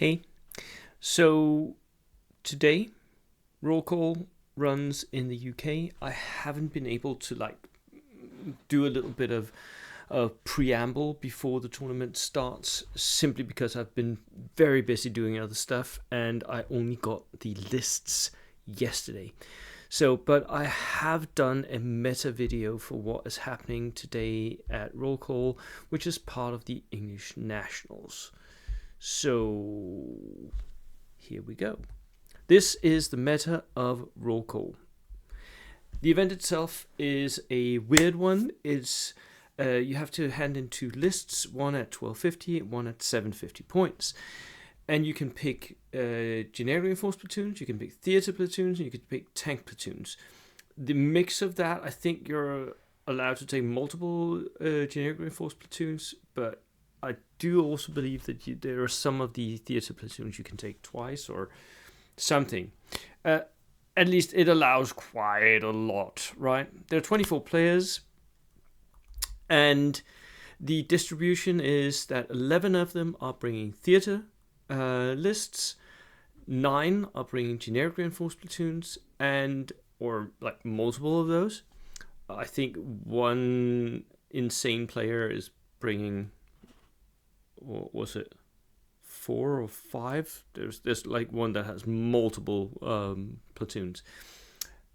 Hey, so today roll call runs in the UK. I haven't been able to do a little bit of a preamble before the tournament starts simply because I've been very busy doing other stuff and I only got the lists yesterday. But I have done a meta video for what is happening today at roll call, which is part of the English Nationals. So here we go. This is the meta of roll call. The event itself is a weird one. It's you have to hand in two lists, one at 1250, one at 750 points. And you can pick generic reinforced platoons, you can pick theater platoons, and you can pick tank platoons. The mix of that, I think you're allowed to take multiple generic reinforced platoons, but I do also believe that there are some of the theater platoons you can take twice or something. At least it allows quite a lot, right? There are 24 players, and the distribution is that 11 of them are bringing theater lists, 9 are bringing generic reinforced platoons, or multiple of those. I think one insane player is bringing, what was it, 4 or 5? There's one that has multiple platoons,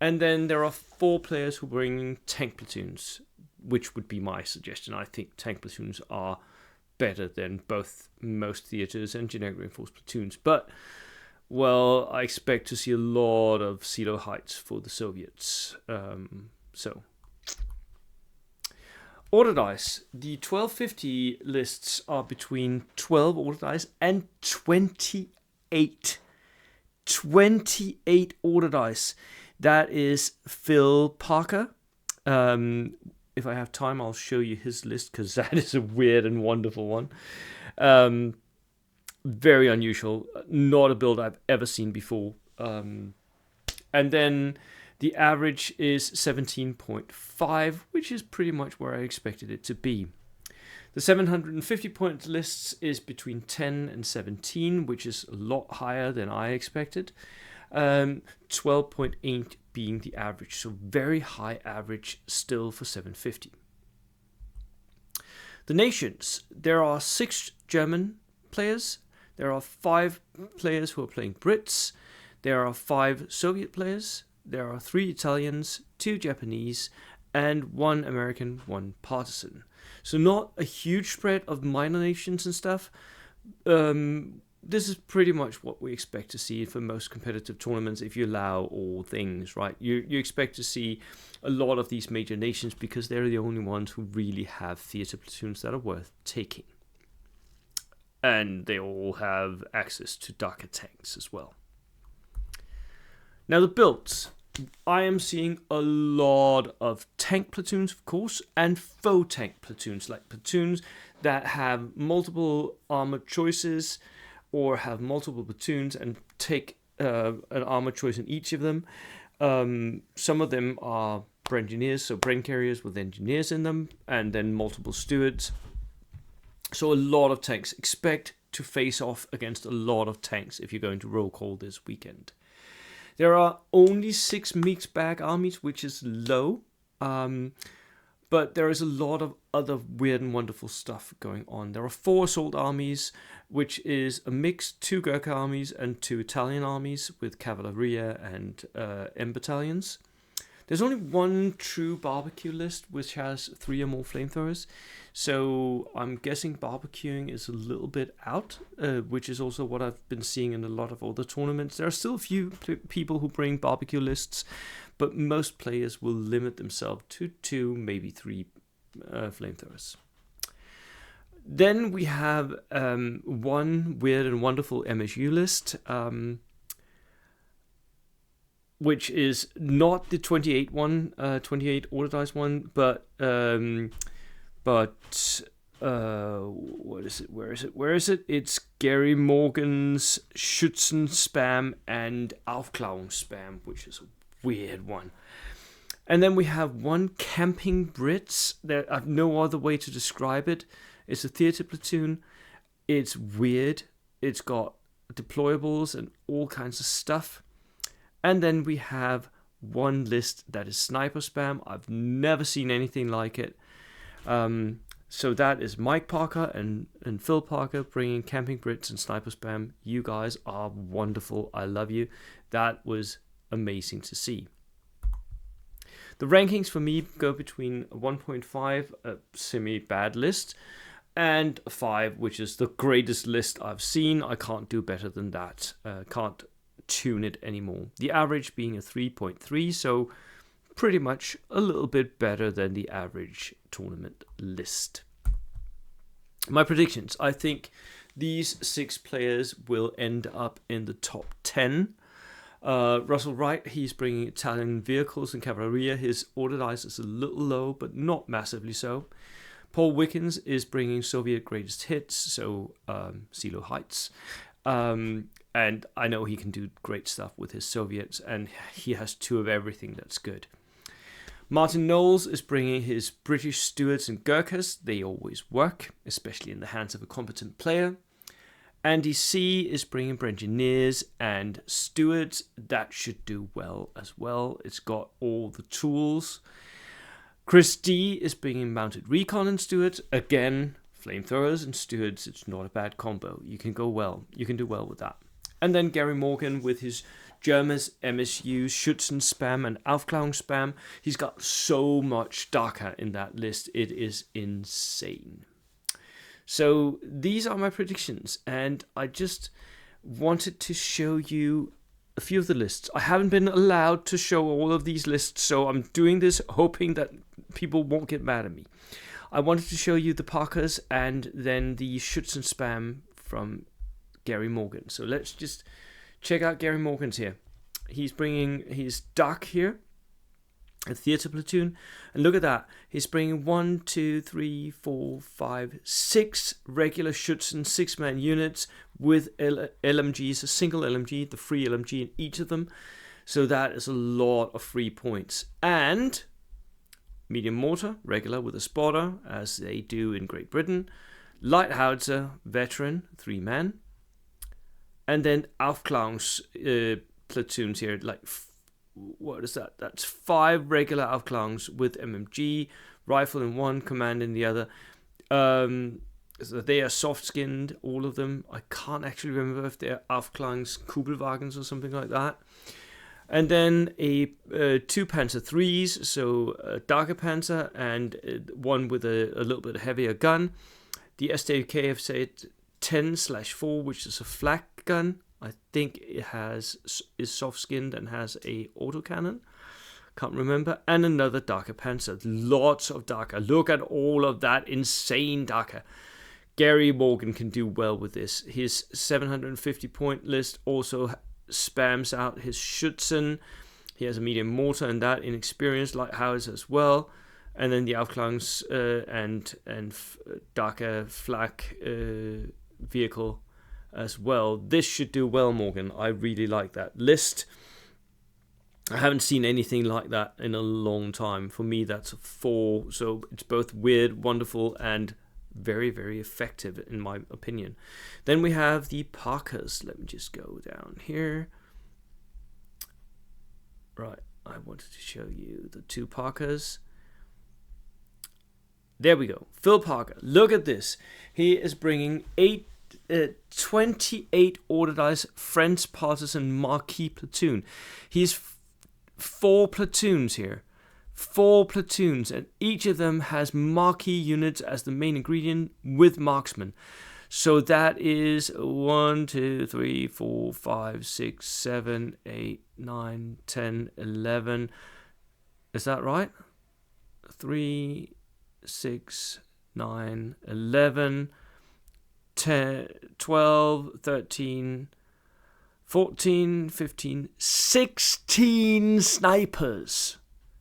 and then there are 4 players who are bringing tank platoons, which would be my suggestion. I think tank platoons are better than most theaters and generic reinforced platoons, but I expect to see a lot of CeeLo heights for the Soviets. Order dice. The 1250 lists are between 12 order dice and 28. 28 order dice. That is Phil Parker. If I have time, I'll show you his list because that is a weird and wonderful one. Very unusual. Not a build I've ever seen before. And then the average is 17.5, which is pretty much where I expected it to be. The 750 point lists is between 10 and 17, which is a lot higher than I expected. 12.8 being the average, so very high average still for 750. The nations. There are 6 German players. There are 5 players who are playing Brits. There are 5 Soviet players. There are 3 Italians, 2 Japanese, and 1 American, 1 partisan. So not a huge spread of minor nations and stuff. This is pretty much what we expect to see for most competitive tournaments if you allow all things, right? You expect to see a lot of these major nations because they're the only ones who really have theater platoons that are worth taking. And they all have access to darker tanks as well. Now the builds. I am seeing a lot of tank platoons, of course, and faux tank platoons, like platoons that have multiple armor choices or have multiple platoons and take an armor choice in each of them. Some of them are Brengineers, so Bren carriers with engineers in them, and then multiple stewards. So a lot of tanks. Expect to face off against a lot of tanks if you're going to roll call this weekend. There are only 6 mixed bag armies, which is low. But there is a lot of other weird and wonderful stuff going on. There are 4 assault armies, which is a mix, 2 Gurkha armies and 2 Italian armies with Cavalleria and M battalions. There's only 1 true barbecue list, which has 3 or more flamethrowers. So I'm guessing barbecuing is a little bit out, which is also what I've been seeing in a lot of other tournaments. There are still a few people who bring barbecue lists, but most players will limit themselves to 2, maybe 3 flamethrowers. Then we have 1 weird and wonderful MSU list, which is not the 28 one, 28 order dice one, but what is it? Where is it? It's Gary Morgan's Schützen spam and Aufklärung spam, which is a weird one. And then we have 1 camping Brits. I have no other way to describe it. It's a theater platoon. It's weird. It's got deployables and all kinds of stuff. And then we have one list that is sniper spam. I've never seen anything like it. So that is Mike Parker and Phil Parker bringing Camping Brits and sniper spam. You guys are wonderful. I love you. That was amazing to see. The rankings for me go between 1.5, a semi-bad list, and 5, which is the greatest list I've seen. I can't do better than that. Can't tune it anymore. The average being a 3.3, so pretty much a little bit better than the average tournament list. My predictions. I think these 6 players will end up in the top 10. Russell Wright, he's bringing Italian vehicles and Cavalleria. His order dice is a little low, but not massively so. Paul Wickens is bringing Soviet greatest hits, so Silo Heights. And I know he can do great stuff with his Soviets, and he has 2 of everything that's good. Martin Knowles is bringing his British Stuarts and Gurkhas. They always work, especially in the hands of a competent player. Andy C is bringing Engineers and Stuarts. That should do well as well. It's got all the tools. Chris D is bringing Mounted Recon and Stuarts. Again, flamethrowers and Stuarts. It's not a bad combo. You can go well. You can do well with that. And then Gary Morgan with his Germans, MSUs, Schützen spam and Aufklärung spam. He's got so much Daka in that list. It is insane. So these are my predictions, and I just wanted to show you a few of the lists. I haven't been allowed to show all of these lists, so I'm doing this hoping that people won't get mad at me. I wanted to show you the Parkers and then the Schützen spam from Gary Morgan. So let's just check out Gary Morgan's here. He's bringing his Duck here, a theater platoon, and look at that. He's bringing 1, 2, 3, 4, 5, 6 regular Schützen 6-man units with LMGs, a single LMG, the free LMG in each of them. So that is a lot of free points. And medium mortar, regular with a spotter, as they do in Great Britain. Light howitzer, veteran, 3-man. And then Aufklärungs platoons here, like what is that? That's 5 regular Aufklärungs with MMG, rifle in one, command in the other. So they are soft-skinned, all of them. I can't actually remember if they're Aufklärungs Kubelwagens or something like that. And then a 2 Panzer IIIs, so a darker Panzer, and one with a little bit heavier gun. The SDK have said 10/4, which is a flak gun. I think it is soft-skinned and has a autocannon. Can't remember. And another darker Panzer. Lots of darker. Look at all of that insane darker. Gary Morgan can do well with this. His 750 point list also spams out his Schützen. He has a medium mortar and that inexperienced light howitzer as well. And then the Aufklärungs and darker flak vehicle as well. This should do well, Morgan. I really like that list. I haven't seen anything like that in a long time. For me, that's a 4. So it's both weird, wonderful, and very, very effective in my opinion. Then we have the Parkers. Let me just go down here. Right, I wanted to show you the 2 Parkers. There we go. Phil Parker. Look at this. He is bringing 28 order dice French partisan Marquis platoon. He's 4 platoons here. 4 platoons, and each of them has Marquis units as the main ingredient with marksman. So that is 1, 2, 3, 4, 5, 6, 7, 8, 9, 10, 11. Is that right? 3, 6, 9, 11, 10, 12, 13, 14, 15, 16 snipers.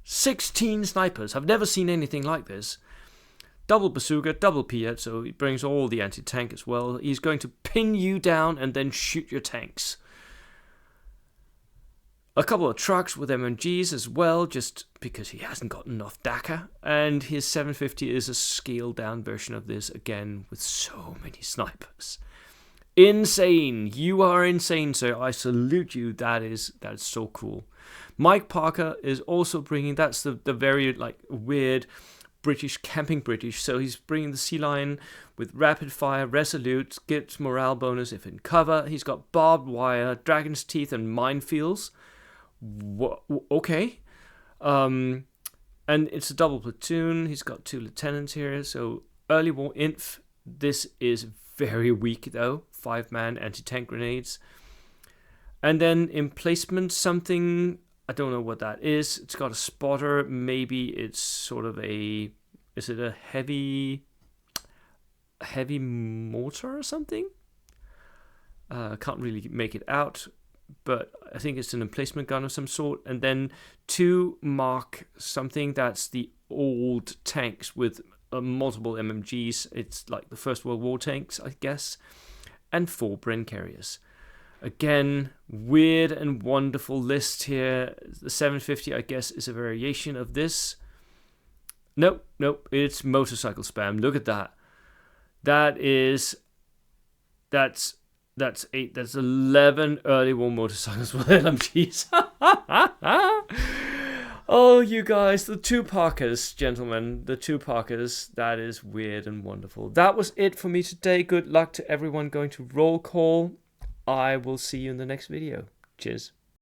16 snipers. I've never seen anything like this. Double bazooka, double Piat, so he brings all the anti-tank as well. He's going to pin you down and then shoot your tanks. A couple of trucks with MMGs as well, just because he hasn't got enough Daka. And his 750 is a scaled down version of this, again, with so many snipers. insane. You are insane, sir. I salute you. That is so cool. Mike Parker is also bringing, that's the very like weird British, camping British. So he's bringing the Sea Lion with rapid fire, resolute, gets morale bonus if in cover. He's got barbed wire, dragon's teeth, and minefields. Okay. And it's a double platoon. He's got 2 lieutenants here. So early war inf. This is very weak though. 5-man anti-tank grenades. And then emplacement something, I don't know what that is. It's got a spotter. Maybe it's sort of a, is it a heavy mortar or something? Can't really make it out, but I think it's an emplacement gun of some sort. And then 2 Mark something, that's the old tanks with multiple MMGs. It's like the First World War tanks, I guess. And 4 Bren carriers. Again, weird and wonderful list here. The 750, I guess, is a variation of this. Nope, it's motorcycle spam. Look at that. That's 11 early war motorcycles with LMGs. Oh, you guys, the 2 Parkers, gentlemen, the 2 Parkers. That is weird and wonderful. That was it for me today. Good luck to everyone going to roll call. I will see you in the next video. Cheers.